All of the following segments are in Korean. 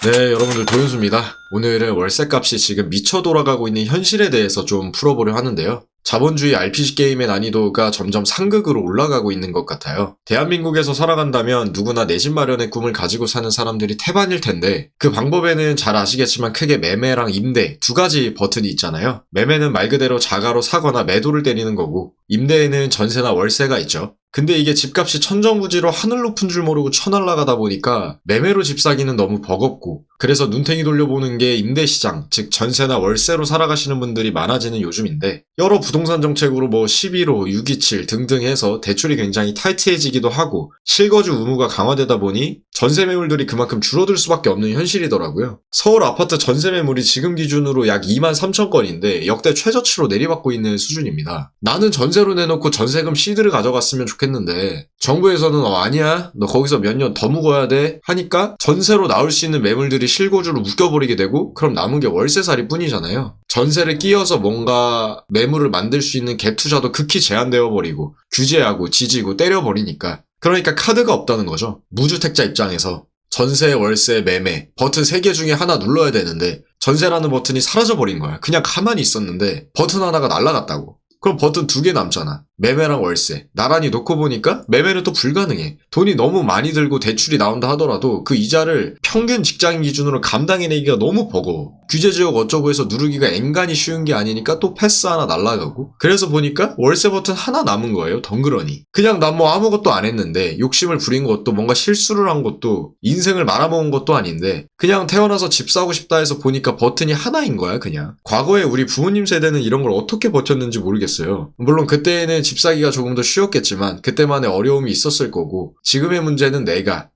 네, 여러분들 도윤수입니다. 오늘은 월세값이 지금 미쳐 돌아가고 있는 현실에 대해서 좀 풀어보려 하는데요. 자본주의 RPG 게임의 난이도가 점점 상극으로 올라가고 있는 것 같아요. 대한민국에서 살아간다면 누구나 내 집 마련의 꿈을 가지고 사는 사람들이 태반일 텐데 그 방법에는 잘 아시겠지만 크게 매매랑 임대 두 가지 버튼이 있잖아요. 매매는 말 그대로 자가로 사거나 매도를 때리는 거고 임대에는 전세나 월세가 있죠. 근데 이게 집값이 천정부지로 하늘 높은 줄 모르고 쳐날라가다 보니까 매매로 집 사기는 너무 버겁고 그래서 눈탱이 돌려보는 게 임대시장, 즉 전세나 월세로 살아가시는 분들이 많아지는 요즘인데 여러 부동산 정책으로 11호, 627 등등 해서 대출이 굉장히 타이트해지기도 하고 실거주 의무가 강화되다 보니 전세 매물들이 그만큼 줄어들 수밖에 없는 현실이더라고요. 서울 아파트 전세 매물이 지금 기준으로 약 2만 3천 건인데 역대 최저치로 내리받고 있는 수준입니다. 나는 전세로 내놓고 전세금 시드를 가져갔으면 좋겠는데 정부에서는 아니야 너 거기서 몇 년 더 묵어야 돼 하니까 전세로 나올 수 있는 매물들이 실거주로 묶여버리게 되고 그럼 남은 게 월세살이 뿐이잖아요. 전세를 끼워서 뭔가 매물을 만들 수 있는 갭 투자도 극히 제한되어 버리고 규제하고 지지고 때려버리니까 그러니까 카드가 없다는 거죠. 무주택자 입장에서 전세, 월세, 매매 버튼 3개 중에 하나 눌러야 되는데 전세라는 버튼이 사라져버린 거야. 그냥 가만히 있었는데 버튼 하나가 날아갔다고. 그럼 버튼 2개 남잖아. 매매랑 월세. 나란히 놓고 보니까 매매는 또 불가능해. 돈이 너무 많이 들고 대출이 나온다 하더라도 그 이자를 평균 직장인 기준으로 감당해내기가 너무 버거워. 규제지역 어쩌고 해서 누르기가 앵간히 쉬운 게 아니니까 또 패스 하나 날라가고. 그래서 보니까 월세 버튼 하나 남은 거예요. 덩그러니. 그냥 난 아무것도 안 했는데 욕심을 부린 것도 뭔가 실수를 한 것도 인생을 말아먹은 것도 아닌데 그냥 태어나서 집 사고 싶다 해서 보니까 버튼이 하나인 거야 그냥. 과거에 우리 부모님 세대는 이런 걸 어떻게 버텼는지 모르겠어요. 물론 그때는 집 사기가 조금 더 쉬웠겠지만 그때만의 어려움이 있었을 거고 지금의 문제는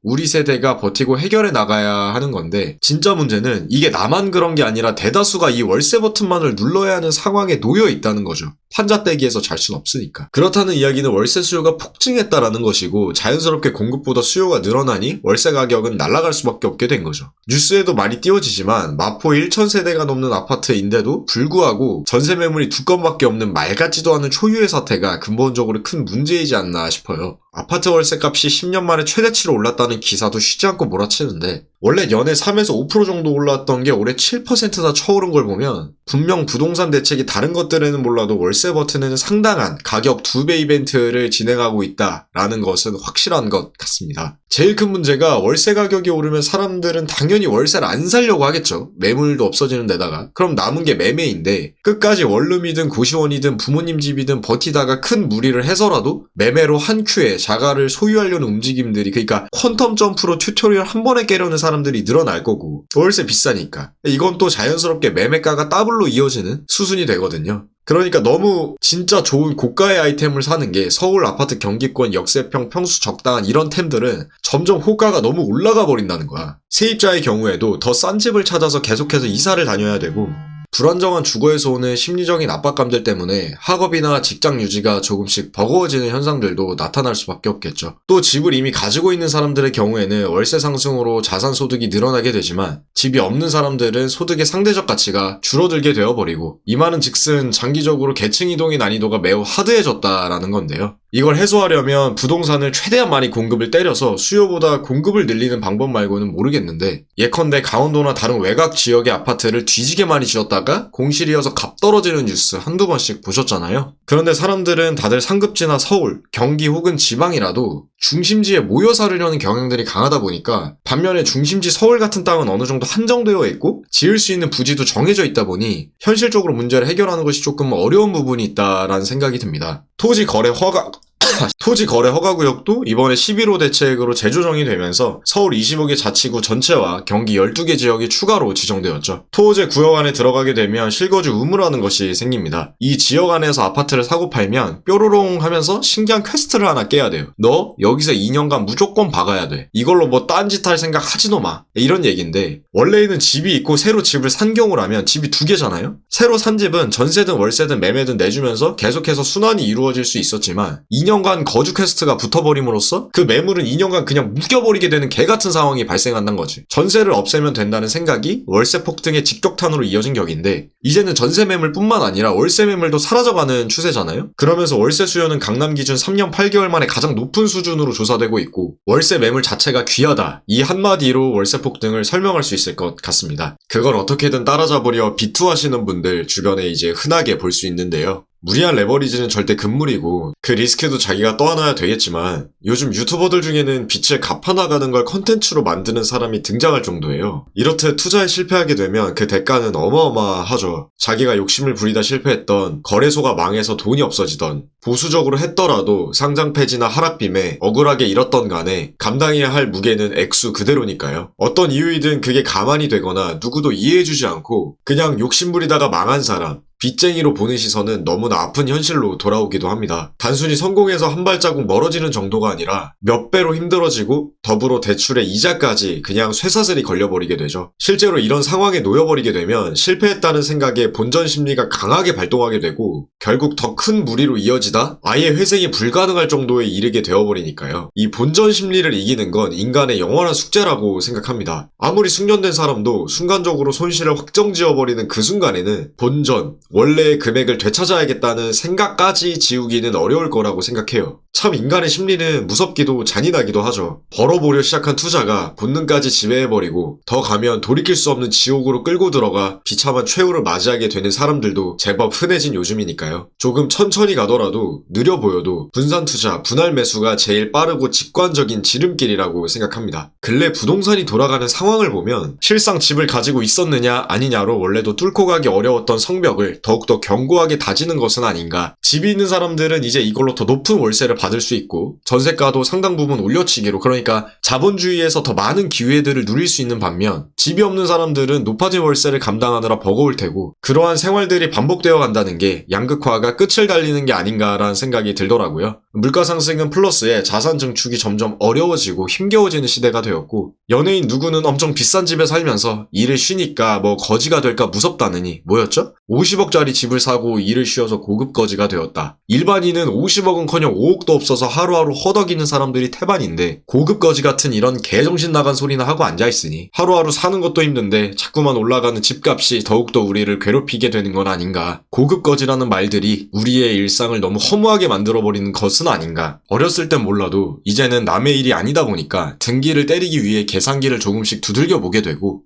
우리 세대가 버티고 해결해 나가야 하는 건데 진짜 문제는 이게 나만 그런 게 아니라 대다수가 이 월세 버튼만을 눌러야 하는 상황에 놓여 있다는 거죠. 환자떼기에서 잘 순 없으니까. 그렇다는 이야기는 월세 수요가 폭증했다라는 것이고 자연스럽게 공급보다 수요가 늘어나니 월세 가격은 날아갈 수밖에 없게 된 거죠. 뉴스에도 많이 띄워지지만 마포 1,000세대가 넘는 아파트인데도 불구하고 전세 매물이 2건밖에 없는 말 같지도 않은 초유의 사태가 근본적으로 큰 문제이지 않나 싶어요. 아파트 월세값이 10년 만에 최대치로 올랐다는 기사도 쉬지 않고 몰아치는데 원래 연에 3에서 5% 정도 올랐던 게 올해 7%나 쳐오른 걸 보면 분명 부동산 대책이 다른 것들에는 몰라도 월세 버튼에는 상당한 가격 2배 이벤트를 진행하고 있다라는 것은 확실한 것 같습니다. 제일 큰 문제가 월세 가격이 오르면 사람들은 당연히 월세를 안 살려고 하겠죠. 매물도 없어지는 데다가. 그럼 남은 게 매매인데 끝까지 원룸이든 고시원이든 부모님 집이든 버티다가 큰 무리를 해서라도 매매로 한 큐에 자가를 소유하려는 움직임들이 그러니까 퀀텀 점프로 튜토리얼 한 번에 깨려는 사람들이 늘어날 거고 월세 비싸니까 이건 또 자연스럽게 매매가가 더블로 이어지는 수순이 되거든요. 그러니까 너무 진짜 좋은 고가의 아이템을 사는 게 서울 아파트 경기권 역세평 평수 적당한 이런 템들은 점점 호가가 너무 올라가 버린다는 거야. 세입자의 경우에도 더 싼 집을 찾아서 계속해서 이사를 다녀야 되고 불안정한 주거에서 오는 심리적인 압박감들 때문에 학업이나 직장 유지가 조금씩 버거워지는 현상들도 나타날 수밖에 없겠죠. 또 집을 이미 가지고 있는 사람들의 경우에는 월세 상승으로 자산 소득이 늘어나게 되지만 집이 없는 사람들은 소득의 상대적 가치가 줄어들게 되어버리고 이 말은 즉슨 장기적으로 계층 이동의 난이도가 매우 하드해졌다라는 건데요. 이걸 해소하려면 부동산을 최대한 많이 공급을 때려서 수요보다 공급을 늘리는 방법 말고는 모르겠는데 예컨대 강원도나 다른 외곽 지역의 아파트를 뒤지게 많이 지었다가 공실이어서 값 떨어지는 뉴스 한두 번씩 보셨잖아요. 그런데 사람들은 다들 상급지나 서울, 경기 혹은 지방이라도 중심지에 모여 살으려는 경향들이 강하다 보니까 반면에 중심지 서울 같은 땅은 어느 정도 한정되어 있고 지을 수 있는 부지도 정해져 있다 보니 현실적으로 문제를 해결하는 것이 조금 어려운 부분이 있다라는 생각이 듭니다. 토지 거래 허가구역도 이번에 11호 대책으로 재조정이 되면서 서울 25개 자치구 전체와 경기 12개 지역이 추가로 지정되었죠. 토호제 구역 안에 들어가게 되면 실거주 의무라는 것이 생깁니다. 이 지역 안에서 아파트를 사고 팔면 뾰로롱 하면서 신기한 퀘스트를 하나 깨야 돼요. 너 여기서 2년간 무조건 박아야 돼. 이걸로 딴짓 할 생각 하지도 마. 이런 얘기인데 원래는 집이 있고 새로 집을 산 경우라면 집이 2개잖아요? 새로 산 집은 전세든 월세든 매매든 내주면서 계속해서 순환이 이루어질 수 있었지만 2년간 2년간 거주 퀘스트가 붙어버림으로써 그 매물은 2년간 그냥 묶여버리게 되는 개같은 상황이 발생한다는 거지. 전세를 없애면 된다는 생각이 월세 폭등의 직격탄으로 이어진 격인데 이제는 전세 매물뿐만 아니라 월세 매물도 사라져가는 추세잖아요. 그러면서 월세 수요는 강남 기준 3년 8개월 만에 가장 높은 수준으로 조사되고 있고 월세 매물 자체가 귀하다. 이 한마디로 월세 폭등을 설명할 수 있을 것 같습니다. 그걸 어떻게든 따라잡으려 비투하시는 분들 주변에 이제 흔하게 볼 수 있는데요. 무리한 레버리지는 절대 금물이고 그 리스크도 자기가 떠안아야 되겠지만 요즘 유튜버들 중에는 빚을 갚아나가는 걸 컨텐츠로 만드는 사람이 등장할 정도예요. 이렇듯 투자에 실패하게 되면 그 대가는 어마어마하죠. 자기가 욕심을 부리다 실패했던, 거래소가 망해서 돈이 없어지던, 보수적으로 했더라도 상장 폐지나 하락빔에 억울하게 잃었던 간에 감당해야 할 무게는 액수 그대로니까요. 어떤 이유이든 그게 가만히 되거나 누구도 이해해주지 않고 그냥 욕심 부리다가 망한 사람, 빚쟁이로 보는 시선은 너무나 아픈 현실로 돌아오기도 합니다. 단순히 성공해서 한 발자국 멀어지는 정도가 아니라 몇 배로 힘들어지고 더불어 대출의 이자까지 그냥 쇠사슬이 걸려버리게 되죠. 실제로 이런 상황에 놓여버리게 되면 실패했다는 생각에 본전 심리가 강하게 발동하게 되고 결국 더 큰 무리로 이어지다 아예 회생이 불가능할 정도에 이르게 되어버리니까요. 이 본전 심리를 이기는 건 인간의 영원한 숙제라고 생각합니다. 아무리 숙련된 사람도 순간적으로 손실을 확정지어버리는 그 순간에는 본전, 원래의 금액을 되찾아야겠다는 생각까지 지우기는 어려울 거라고 생각해요. 참 인간의 심리는 무섭기도 잔인하기도 하죠. 벌어보려 시작한 투자가 본능까지 지배해버리고 더 가면 돌이킬 수 없는 지옥으로 끌고 들어가 비참한 최후를 맞이하게 되는 사람들도 제법 흔해진 요즘이니까요. 조금 천천히 가더라도 느려 보여도 분산 투자, 분할 매수가 제일 빠르고 직관적인 지름길이라고 생각합니다. 근래 부동산이 돌아가는 상황을 보면 실상 집을 가지고 있었느냐 아니냐로 원래도 뚫고 가기 어려웠던 성벽을 더욱더 견고하게 다지는 것은 아닌가. 집이 있는 사람들은 이제 이걸로 더 높은 월세를 받을 수 있고 전세가도 상당 부분 올려치기로, 그러니까 자본주의에서 더 많은 기회들을 누릴 수 있는 반면 집이 없는 사람들은 높아진 월세를 감당하느라 버거울 테고 그러한 생활들이 반복되어 간다는 게 양극화가 끝을 달리는 게 아닌가라는 생각이 들더라고요. 물가 상승은 플러스에 자산 증축이 점점 어려워지고 힘겨워지는 시대가 되었고 연예인 누구는 엄청 비싼 집에 살면서 일을 쉬니까 뭐 거지가 될까 무섭다느니 뭐였죠? 50억짜리 집을 사고 일을 쉬어서 고급 거지가 되었다. 일반인은 50억은커녕 5억도 없어서 하루하루 허덕이는 사람들이 태반인데 고급 거지 같은 이런 개정신 나간 소리나 하고 앉아있으니 하루하루 사는 것도 힘든데 자꾸만 올라가는 집값이 더욱더 우리를 괴롭히게 되는 건 아닌가. 고급 거지라는 말들이 우리의 일상을 너무 허무하게 만들어버리는 것은 아닌가. 어렸을 땐 몰라도 이제는 남의 일이 아니다 보니까 등기를 때리기 위해 계산기를 조금씩 두들겨 보게 되고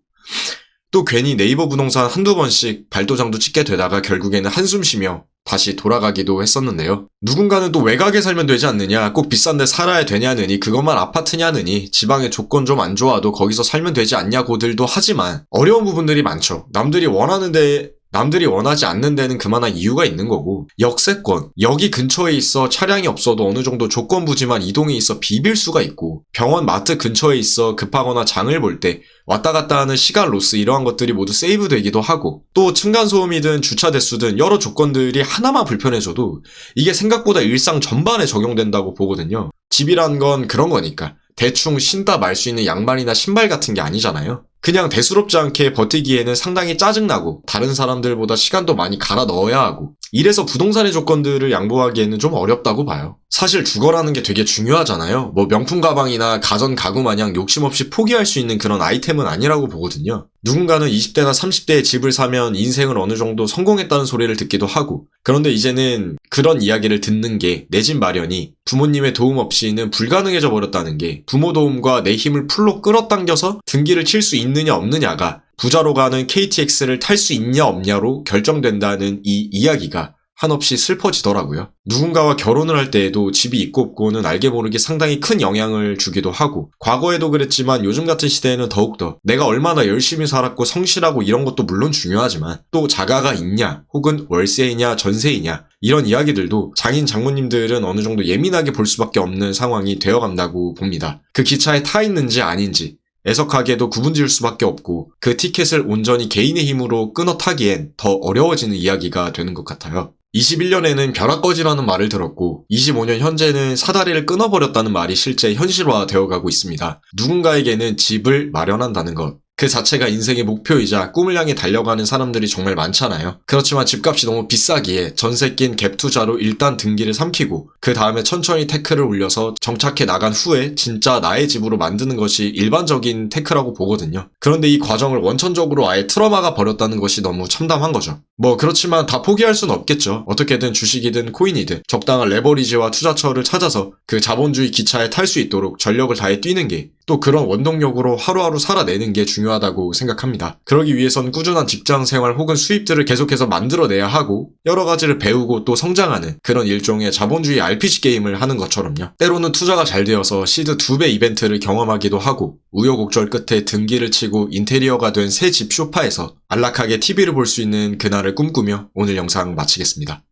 또 괜히 네이버 부동산 한두 번씩 발도장도 찍게 되다가 결국에는 한숨 쉬며 다시 돌아가기도 했었는데요. 누군가는 또 외곽에 살면 되지 않느냐, 꼭 비싼데 살아야 되냐느니, 그것만 아파트냐느니, 지방의 조건 좀 안 좋아도 거기서 살면 되지 않냐고들도 하지만 어려운 부분들이 많죠. 남들이 원하지 않는 데는 그만한 이유가 있는 거고, 역세권, 여기 근처에 있어 차량이 없어도 어느 정도 조건부지만 이동에 있어 비빌 수가 있고, 병원, 마트 근처에 있어 급하거나 장을 볼 때 왔다 갔다 하는 시간 로스, 이러한 것들이 모두 세이브 되기도 하고, 또 층간소음이든 주차 대수든 여러 조건들이 하나만 불편해져도 이게 생각보다 일상 전반에 적용된다고 보거든요. 집이란 건 그런 거니까 대충 신다 말 수 있는 양말이나 신발 같은 게 아니잖아요. 그냥 대수롭지 않게 버티기에는 상당히 짜증나고 다른 사람들보다 시간도 많이 갈아 넣어야 하고, 이래서 부동산의 조건들을 양보하기에는 좀 어렵다고 봐요. 사실 주거라는 게 되게 중요하잖아요. 뭐 명품 가방이나 가전 가구 마냥 욕심 없이 포기할 수 있는 그런 아이템은 아니라고 보거든요. 누군가는 20대나 30대에 집을 사면 인생을 어느 정도 성공했다는 소리를 듣기도 하고, 그런데 이제는 그런 이야기를 듣는 게 내 집 마련이 부모님의 도움 없이는 불가능해져 버렸다는 게, 부모 도움과 내 힘을 풀로 끌어당겨서 등기를 칠 수 있느냐 없느냐가 부자로 가는 KTX를 탈 수 있냐 없냐로 결정된다는 이 이야기가 한없이 슬퍼지더라고요. 누군가와 결혼을 할 때에도 집이 있고 없고는 알게 모르게 상당히 큰 영향을 주기도 하고, 과거에도 그랬지만 요즘 같은 시대에는 더욱더 내가 얼마나 열심히 살았고 성실하고 이런 것도 물론 중요하지만 또 자가가 있냐, 혹은 월세이냐 전세이냐, 이런 이야기들도 장인 장모님들은 어느 정도 예민하게 볼 수밖에 없는 상황이 되어간다고 봅니다. 그 기차에 타 있는지 아닌지 애석하게도 구분지을 수밖에 없고, 그 티켓을 온전히 개인의 힘으로 끊어 타기엔 더 어려워지는 이야기가 되는 것 같아요. 21년에는 벼락거지라는 말을 들었고 25년 현재는 사다리를 끊어버렸다는 말이 실제 현실화 되어가고 있습니다. 누군가에게는 집을 마련한다는 것, 그 자체가 인생의 목표이자 꿈을 향해 달려가는 사람들이 정말 많잖아요. 그렇지만 집값이 너무 비싸기에 전세 낀 갭 투자로 일단 등기를 삼키고 그 다음에 천천히 테크를 올려서 정착해 나간 후에 진짜 나의 집으로 만드는 것이 일반적인 테크라고 보거든요. 그런데 이 과정을 원천적으로 아예 틀어막아 버렸다는 것이 너무 참담한 거죠. 뭐 그렇지만 다 포기할 수는 없겠죠. 어떻게든 주식이든 코인이든 적당한 레버리지와 투자처를 찾아서 그 자본주의 기차에 탈 수 있도록 전력을 다해 뛰는 게 또 그런 원동력으로 하루하루 살아내는 게 중요하다고 생각합니다. 그러기 위해선 꾸준한 직장 생활 혹은 수입들을 계속해서 만들어내야 하고 여러 가지를 배우고 또 성장하는 그런 일종의 자본주의 RPG 게임을 하는 것처럼요. 때로는 투자가 잘 되어서 시드 2배 이벤트를 경험하기도 하고 우여곡절 끝에 등기를 치고 인테리어가 된 새 집 소파에서 안락하게 TV를 볼 수 있는 그날을 꿈꾸며 오늘 영상 마치겠습니다.